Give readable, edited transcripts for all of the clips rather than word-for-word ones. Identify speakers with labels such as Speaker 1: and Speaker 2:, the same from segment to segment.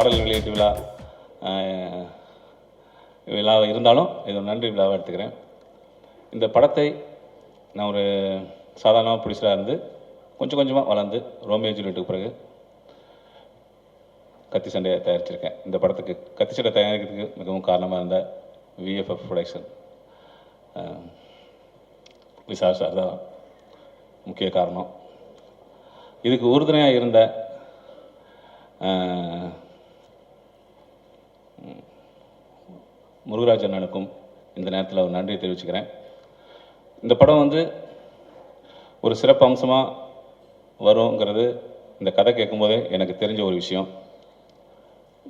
Speaker 1: பாடல் வெளியீட்டு விழா இருந்தாலும் இது ஒரு நன்றி விழாவாக எடுத்துக்கிறேன். இந்த படத்தை நான் ஒரு சாதாரணமாக ப்ரொடியூசராக இருந்து கொஞ்சம் கொஞ்சமாக வளர்ந்து ரோமியோ ஜூலியட்டுக்கு பிறகு கத்தி சண்டையை தயாரிச்சிருக்கேன். இந்த படத்துக்கு கத்தி சண்டை தயாரிக்கிறதுக்கு மிகவும் காரணமாக இருந்த விஎஃப்எஃப் ப்ரொடக்ஷன் விஷால் சார் தான் முக்கிய காரணம். இதுக்கு உறுதுணையாக இருந்த முருகராஜ் அண்ணனுக்கும் இந்த நேரத்தில் ஒரு நன்றியை தெரிவிச்சுக்கிறேன். இந்த படம் ஒரு சிறப்பு அம்சமாக வருங்கிறது இந்த கதை கேட்கும்போதே எனக்கு தெரிஞ்ச ஒரு விஷயம்.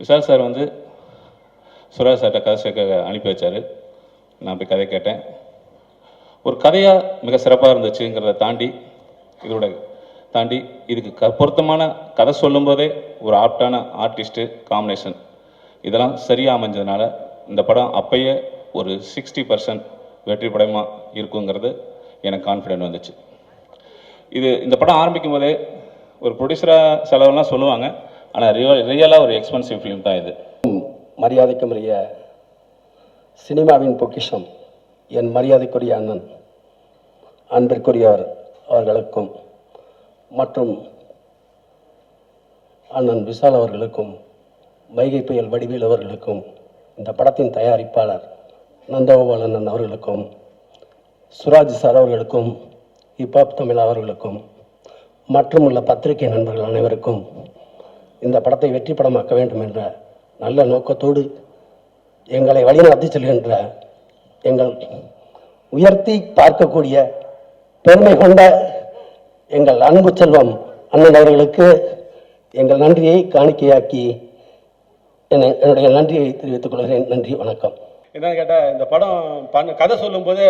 Speaker 1: விஷால் சார் சுராஜ் சார்கிட்ட கதை சேர்க்க அனுப்பி வச்சார். நான் போய் கதை கேட்டேன். ஒரு கதையாக மிக சிறப்பாக இருந்துச்சுங்கிறத தாண்டி இதுக்கு பொருத்தமான கதை சொல்லும்போதே ஒரு ஆப்டான ஆர்டிஸ்ட்டு காம்பினேஷன் இதெல்லாம் சரியாக அமைஞ்சதுனால இந்த படம் அப்பயே ஒரு 60% வெற்றி படமாக இருக்குங்கிறது எனக்கு கான்ஃபிடென்ட் வந்துச்சு. இந்த படம் ஆரம்பிக்கும் போதே ஒரு ப்ரொடியூசராக செலவெல்லாம் சொல்லுவாங்க, ஆனால் ரியலாக ஒரு எக்ஸ்பென்சிவ் ஃபிலிம் தான் இது.
Speaker 2: மரியாதைக்குரிய சினிமாவின் பொக்கிஷம் என் மரியாதைக்குரிய அண்ணன் அன்பிற்குரியவர் அவர்களுக்கும் மற்றும் அண்ணன் விஷால் அவர்களுக்கும் வைகை புயல் வடிவேல் அவர்களுக்கும் இந்த படத்தின் தயாரிப்பாளர் நந்தகோபாலன் அவர்களுக்கும் சுராஜ் சார் அவர்களுக்கும் ஹிப்ஹாப் தமிழ் அவர்களுக்கும் மற்றும் உள்ள பத்திரிகை நண்பர்கள் அனைவருக்கும் இந்த படத்தை வெற்றி படமாக்க வேண்டும் என்ற நல்ல நோக்கத்தோடு எங்களை வழிநடத்தி செல்கின்ற எங்கள் உயர்த்தி பார்க்கக்கூடிய பெருமை கொண்ட எங்கள் அன்பு செல்வம் அண்ணன் அவர்களுக்கு எங்கள் நன்றியை காணிக்கையாக்கி என்னுடைய நன்றியை தெரிவித்துக் கொள்கிறேன். நன்றி, வணக்கம்.
Speaker 3: என்னன்னு கேட்டால், இந்த படம் கதை சொல்லும்போதே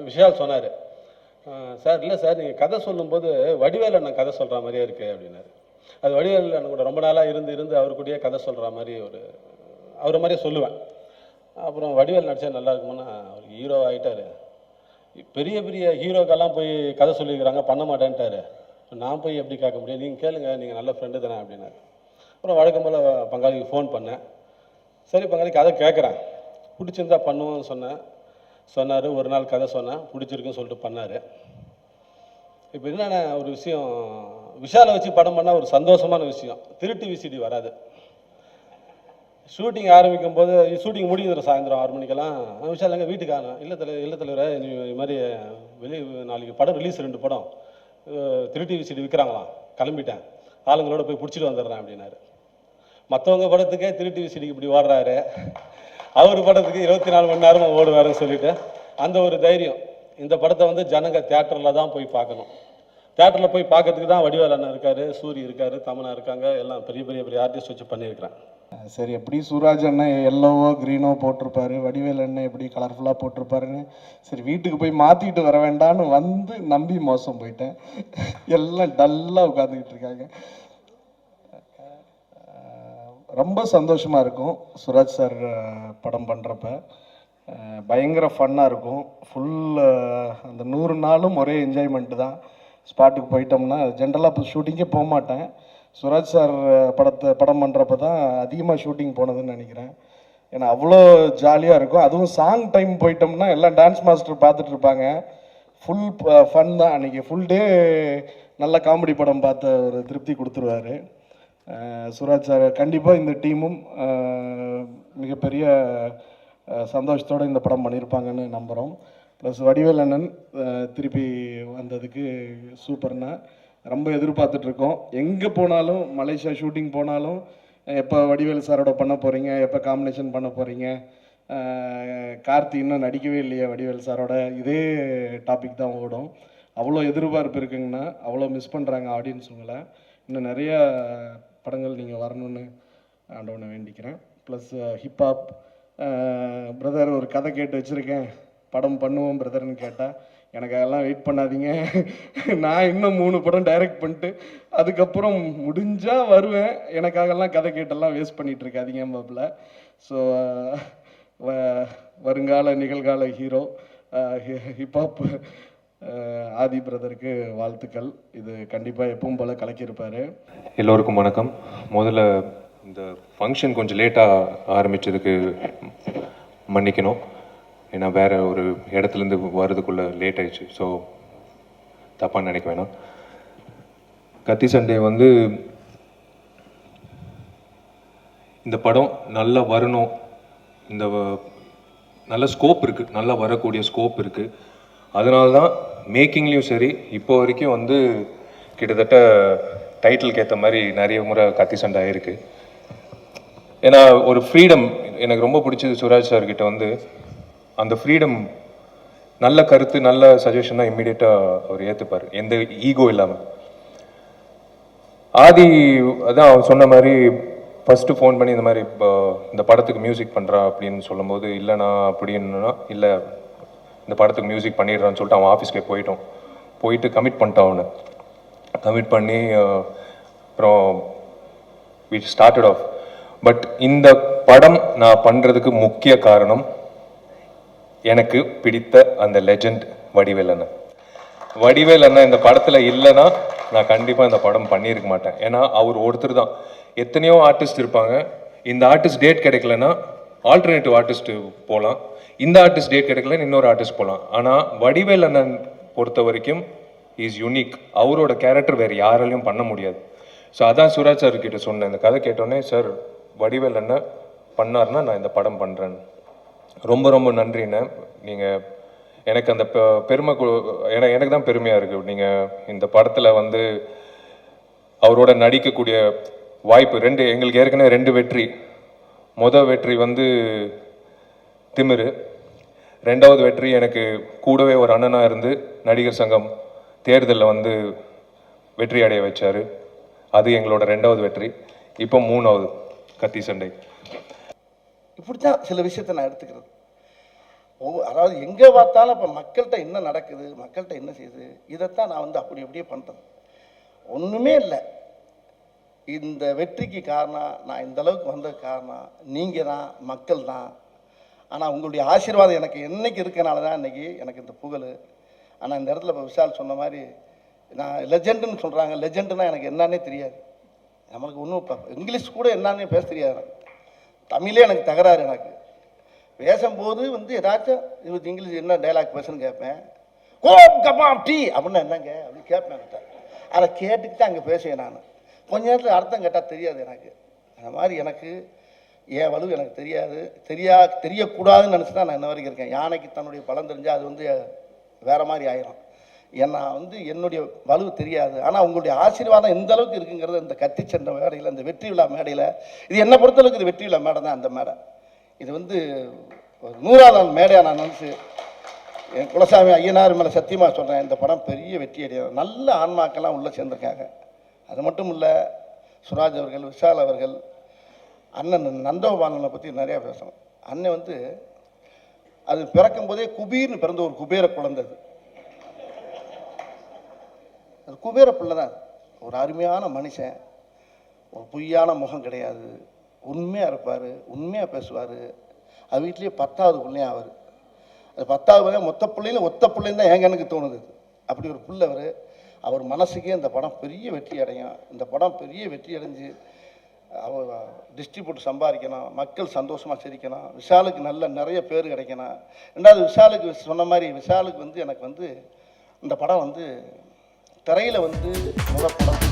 Speaker 3: விஷால் சொன்னார், சார் இல்லை சார் நீங்கள் கதை சொல்லும்போது வடிவேல் அண்ணன் கதை சொல்கிற மாதிரியே இருக்குது அப்படின்னாரு. அது வடிவேல் அண்ணன் கூட ரொம்ப நாளாக இருந்து அவர் கூடயே கதை சொல்கிற மாதிரி அவர் மாதிரியே சொல்லுவேன். அப்புறம் வடிவேல் நடிச்சா நல்லா இருக்குமோன்னா அவர் ஹீரோ ஆகிட்டார். பெரிய பெரிய ஹீரோக்கெல்லாம் போய் கதை சொல்லியிருக்கிறாங்க, பண்ண மாட்டேன்ட்டார். நான் போய் எப்படி கேட்க முடியும், நீங்கள் கேளுங்க, நீங்கள் நல்ல ஃப்ரெண்டு தானே அப்படின்னாரு. அப்புறம் வழக்கம் போல் பங்காளிக்கு ஃபோன் பண்ணேன். சரி பங்காளி கதை கேட்குறேன், பிடிச்சிருந்தா பண்ணுவோன்னு சொன்னார். ஒரு நாள் கதை சொன்னேன், பிடிச்சிருக்குன்னு சொல்லிட்டு பண்ணார். இப்போ என்னென்ன ஒரு விஷயம், விஷாலை வச்சு படம் பண்ணால் ஒரு சந்தோஷமான விஷயம், திருட்டு விசிடி வராது. ஷூட்டிங் ஆரம்பிக்கும் போது ஷூட்டிங் முடியுது சாயந்தரம் 6 மணிக்கெல்லாம். விஷால் எங்கள் வீட்டுக்கு ஆனேன், இல்லை தலைவரை இது மாதிரி நாளைக்கு படம் ரிலீஸ் 2 படம் திருட்டு விசிடி விற்கிறாங்களாம், கிளம்பிட்டேன், ஆளுங்களோட போய் பிடிச்சிட்டு வந்துடுறேன் அப்படின்னாரு. மற்றவங்க படத்துக்கே திருட்டு விசிடிக்கு இப்படி ஓடுறாரு, அவர் படத்துக்கு 24 மணி நேரம் ஓடுவாருன்னு சொல்லிட்டு அந்த ஒரு தைரியம். இந்த படத்தை ஜனங்க தியேட்டரில் தான் போய் பார்க்கணும். தியேட்டரில் போய் பார்க்கறதுக்கு தான் வடிவேல் அண்ணன் இருக்கார், சூரி இருக்கார், தமனா இருக்காங்க, எல்லாம் பெரிய பெரிய பெரிய ஆர்டிஸ்ட் வச்சு பண்ணியிருக்கிறேன்.
Speaker 4: சரி, எப்படி சூராஜ் அண்ணன் எல்லோவோ க்ரீனோ போட்டிருப்பாரு, வடிவேல் அண்ணன் எப்படி கலர்ஃபுல்லாக போட்டிருப்பாருன்னு சரி வீட்டுக்கு போய் மாற்றிட்டு வர வேண்டான்னு நம்பி மோசம் போயிட்டேன். எல்லாம் டல்லாக உட்காந்துக்கிட்டு இருக்காங்க. ரொம்ப சந்தோஷமாக இருக்கும் சுராஜ் சார் படம் பண்ணுறப்ப. பயங்கர ஃபன்னாக இருக்கும். அந்த 100 நாளும் ஒரே என்ஜாய்மெண்ட்டு தான். ஸ்பாட்டுக்கு போயிட்டோம்னா ஜென்ரலாக இப்போ ஷூட்டிங்கே போக மாட்டேன். சுராஜ் சார் படம் பண்ணுறப்ப தான் அதிகமாக ஷூட்டிங் போனதுன்னு நினைக்கிறேன். ஏன்னா அவ்வளோ ஜாலியாக இருக்கும். அதுவும் சாங் டைம் போயிட்டோம்னா எல்லாம் டான்ஸ் மாஸ்டர் பார்த்துட்டு இருப்பாங்க. ஃபுல் ஃபன் தான் அன்றைக்கி. ஃபுல் டே நல்ல காமெடி படம் பார்த்த ஒரு திருப்தி கொடுத்துருவாரு சுராஜ் சார். கண்டிப்பாக இந்த டீமும் மிகப்பெரிய சந்தோஷத்தோடு இந்த படம் பண்ணியிருப்பாங்கன்னு நம்புகிறோம். ப்ளஸ் வடிவேல் அண்ணன் திருப்பி வந்ததுக்கு சூப்பர்னா ரொம்ப எதிர்பார்த்துட்ருக்கோம். எங்கே போனாலும், மலேசியா ஷூட்டிங் போனாலும் எப்போ வடிவேல் சாரோட பண்ண போகிறீங்க, எப்போ காம்பினேஷன் பண்ண போகிறீங்க, கார்த்தி இன்னும் நடிக்கவே இல்லையா வடிவேல் சாரோட, இதே டாபிக் தான் ஓடும். அவ்வளோ எதிர்பார்ப்பு இருக்குங்கண்ணா, அவ்வளோ மிஸ் பண்ணுறாங்க ஆடியன்ஸுங்களை. இன்னும் நிறைய படங்கள் நீங்கள் வரணும்னு ஆண்டவனை வேண்டிக்கிறேன். ப்ளஸ் ஹிப்ஹாப் பிரதர் ஒரு கதை கேட்டு வச்சுருக்கேன், படம் பண்ணுவோம் பிரதர்னு கேட்டால் எனக்கு அதெல்லாம் வெயிட் பண்ணாதீங்க, நான் இன்னும் 3 படம் டைரக்ட் பண்ணிட்டு அதுக்கப்புறம் முடிஞ்சால் வருவேன், எனக்காகலாம் கதை கேட்டெல்லாம் வேஸ்ட் பண்ணிகிட்டு இருக்காதீங்க பாப்பில். ஸோ வருங்கால நிகழ்கால ஹீரோ ஹிப்ஹாப் ஆதி பிரதருக்கு வாழ்த்துக்கள். இது கண்டிப்பாக எப்பவும் போல் கலக்கியிருப்பார்.
Speaker 5: எல்லோருக்கும் வணக்கம். முதல்ல இந்த ஃபங்க்ஷன் கொஞ்சம் லேட்டாக ஆரம்பித்ததுக்கு மன்னிக்கணும். ஏன்னா வேறு ஒரு இடத்துலேருந்து வர்றதுக்குள்ளே லேட் ஆயிடுச்சு. ஸோ தப்பாக நினைக்க வேணாம். கத்தி சண்டே வந்து இந்த படம் நல்லா வரணும், இந்த நல்ல ஸ்கோப் இருக்குது, நல்லா வரக்கூடிய ஸ்கோப் இருக்குது. அதனால தான் மேக்கிங்லேயும் சரி இப்போ வரைக்கும் வந்து கிட்டத்தட்ட டைட்டிலுக்கு ஏற்ற மாதிரி நிறைய முறை கத்தி சண்டை ஆயிருக்கு. ஏன்னா ஒரு ஃப்ரீடம் எனக்கு ரொம்ப பிடிச்சது. சுராஜ் சார்கிட்ட வந்து அந்த ஃப்ரீடம், நல்ல கருத்து, நல்ல சஜஷன் தான் இம்மிடியேட்டாக அவர் ஏற்றுப்பார், எந்த ஈகோ இல்லாமல். ஆதி அதான் அவர் சொன்ன மாதிரி ஃபஸ்ட்டு ஃபோன் பண்ணி இந்த மாதிரி இப்போ இந்த படத்துக்கு மியூசிக் பண்ணுறா அப்படின்னு சொல்லும்போது, இல்லைண்ணா அப்படின்னா இல்லை இந்த படத்துக்கு மியூசிக் பண்ணிடுறான்னு சொல்லிட்டு அவன் ஆஃபீஸ்க்கே போயிட்டு கமிட் பண்ணிட்டான். அவனை கமிட் பண்ணி அப்புறம் வி ஸ்டார்டட் ஆஃப். பட் இந்த படம் நான் பண்ணுறதுக்கு முக்கிய காரணம் எனக்கு பிடித்த அந்த லெஜெண்ட் வடிவேல் அண்ணன். வடிவேல் அண்ணன் இந்த படத்தில் இல்லைன்னா நான் கண்டிப்பாக இந்த படம் பண்ணியிருக்க மாட்டேன். ஏன்னா அவர் ஒருத்தர் தான். எத்தனையோ ஆர்டிஸ்ட் இருப்பாங்க. இந்த ஆர்டிஸ்ட் டேட் கிடைக்கலன்னா ஆல்டர்னேட்டிவ் ஆர்டிஸ்ட் போகலாம், இந்த ஆர்டிஸ்ட் டேட் கிடைக்கலன்னு இன்னொரு ஆர்டிஸ்ட் போகலாம். ஆனால் வடிவேல் அண்ணன் பொறுத்த வரைக்கும் இஸ் யூனிக். அவரோட கேரக்டர் வேறு யாராலையும் பண்ண முடியாது. ஸோ அதான் சுராஜ் சார் கிட்ட சொன்னேன். இந்த கதை கேட்டோன்னே, சார் வடிவேல் அண்ணன் பண்ணார்னா நான் இந்த படம் பண்ணுறேன். ரொம்ப ரொம்ப நன்றிண்ணே. நீங்கள் எனக்கு அந்த பெருமை எனக்கு தான் பெருமையாக இருக்குது. நீங்கள் இந்த படத்தில் வந்து அவரோட நடிக்கக்கூடிய வாய்ப்பு எங்களுக்கு ஏற்கனவே 2 வெற்றி. மொதல் வெற்றி வந்து திமிரு, 2வது வெற்றி எனக்கு கூடவே ஒரு அண்ணனாக இருந்து நடிகர் சங்கம் தேர்தலில் வந்து வெற்றி அடைய வச்சார். அது எங்களோட 2வது வெற்றி. இப்போ 3வது கத்தி சண்டை.
Speaker 6: இப்படி தான் சில விஷயத்தை நான் எடுத்துக்கிறது. அதாவது எங்கே பார்த்தாலும் இப்போ மக்கள்கிட்ட என்ன நடக்குது, மக்கள்கிட்ட என்ன செய்யுது, இதைத்தான் நான் வந்து அப்படியே பண்ணுறது. ஒன்றுமே இல்லை. இந்த வெற்றிக்கு காரணம், நான் இந்த அளவுக்கு வந்ததுக்கு காரணம் நீங்கள் தான், மக்கள் தான். ஆனால் உங்களுடைய ஆசீர்வாதம் எனக்கு என்னைக்கு இருக்கனால தான் இன்றைக்கி எனக்கு இந்த புகழ். ஆனால் இந்த இடத்துல இப்போ விஷால் சொன்ன மாதிரி நான் லெஜெண்டுன்னு சொல்கிறாங்க. லெஜெண்டுன்னா எனக்கு என்னன்னே தெரியாது. நம்மளுக்கு ஒன்றும் இப்போ இங்கிலீஷ் கூட என்னன்னே பேச தெரியாது எனக்கு. தமிழே எனக்கு தகராறு. எனக்கு பேசும்போது வந்து ஏதாச்சும் இங்கிலீஷ் என்ன டைலாக் பேசுன்னு கேட்பேன். கோம் கபாம் டீ அப்படின்னா என்னங்க அப்படின்னு கேட்பேன். கிட்ட அதை கேட்டுக்கிட்டு அங்கே பேசுவேன். நான் கொஞ்ச நேரத்தில் அர்த்தம் கேட்டால் தெரியாது எனக்கு. அந்த மாதிரி எனக்கு என் வலு எனக்கு தெரியாது, தெரியக்கூடாதுன்னு நினச்சி தான் நான் இன்ன வரைக்கும் இருக்கேன். யானைக்கு தன்னுடைய பலம் தெரிஞ்சால் அது வந்து வேறு மாதிரி ஆயிரும். ஏன்னா வந்து என்னுடைய வலு தெரியாது. ஆனால் உங்களுடைய ஆசீர்வாதம் எந்த அளவுக்கு இருக்குங்கிறது இந்த கத்தி சண்டை மேடையில், இந்த வெற்றி விழா மேடையில், இது என்னை பொறுத்தளவுக்கு இது வெற்றி விழா மேடை தான். அந்த மேடை இது வந்து ஒரு 100ஆவது நாள் மேடையாக நான் நினச்சி என் குலசாமி ஐயனார் மேலே சத்தியமாக சொல்கிறேன், இந்த படம் பெரிய வெற்றி அடையும். நல்ல ஆன்மாக்கெல்லாம் உள்ளே சேர்ந்துருக்காங்க. அது மட்டும் இல்லை, சுராஜ் அவர்கள், விஷால் அவர்கள், அண்ணன் நந்தகோபாலனை பற்றி நிறையா பேசணும். அண்ணன் வந்து அது பிறக்கும் போதே குபீர்னு பிறந்த ஒரு குபேர குழந்தை. அது குபேர பிள்ளை தான். ஒரு அருமையான மனுஷன், ஒரு பொய்யான முகம் கிடையாது, உண்மையாக இருப்பார், உண்மையாக பேசுவார். அது வீட்லேயே 10வது பிள்ளையும் அவர். அது 10வது பிள்ளைங்க மொத்த பிள்ளைங்களும் ஒத்த பிள்ளைன்னு தான் என் கண்ணுக்கு தோணுது. அப்படி ஒரு பிள்ளை அவர் மனசுக்கே இந்த படம் பெரிய வெற்றி அடையும். இந்த படம் பெரிய வெற்றி அடைஞ்சு அவர் டிஸ்ட்ரிபியூட் சம்பாதிக்கணும், மக்கள் சந்தோஷமாக சிரிக்கணும், விஷாலுக்கு நிறைய பேர் கிடைக்கணும். ரெண்டாவது விஷாலுக்கு சொன்ன மாதிரி விஷாலுக்கு வந்து எனக்கு வந்து இந்த படம் வந்து திரையில் வந்து முதல் படம்